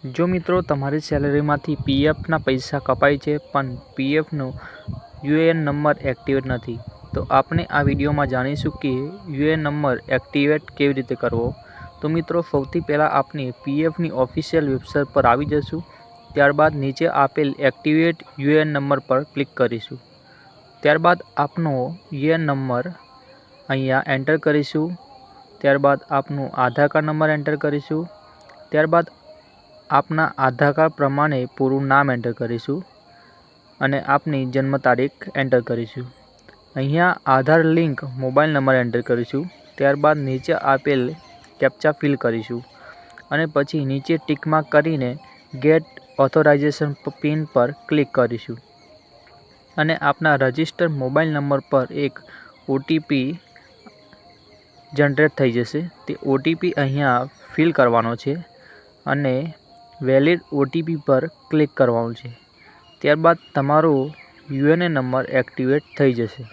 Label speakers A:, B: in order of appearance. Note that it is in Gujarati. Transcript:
A: જો મિત્રો તમારી સેલેરીમાંથી પીએફના પૈસા કપાય છે પણ પીએફનો યુએએન નંબર એક્ટિવેટ નથી, તો આપણે આ વિડીયોમાં જાણીશું કે યુએએન નંબર એક્ટિવેટ કેવી રીતે કરવો। તો મિત્રો સૌથી પહેલાં આપણે પીએફની ઓફિશિયલ વેબસાઇટ પર આવી જશું। ત્યારબાદ નીચે આપેલ એક્ટિવેટ યુએએન નંબર પર ક્લિક કરીશું। ત્યારબાદ આપનો યુએએન નંબર અહીંયા એન્ટર કરીશું। ત્યારબાદ આપનું આધાર કાર્ડ નંબર એન્ટર કરીશું। ત્યારબાદ આપના આધાર કાર્ડ પ્રમાણે પૂરું નામ એન્ટર કરીશું અને આપની જન્મ તારીખ એન્ટર કરીશું। અહીંયા આધાર લિંક મોબાઈલ નંબર એન્ટર કરીશું। ત્યારબાદ નીચે આપેલ કેપ્ચા ફિલ કરીશું અને પછી નીચે ટિક માર્ક કરીને ગેટ ઓથોરાઇઝેશન પિન પર ક્લિક કરીશું અને આપના રજિસ્ટર્ડ મોબાઈલ નંબર પર એક ઓટીપી જનરેટ થઈ જશે। તે ઓટીપી અહીંયા ફિલ કરવાનો છે અને વેલિડ ઓટીપી પર ક્લિક કરવાનું છે। ત્યારબાદ તમારો યુએએન નંબર એક્ટિવેટ થઈ જશે।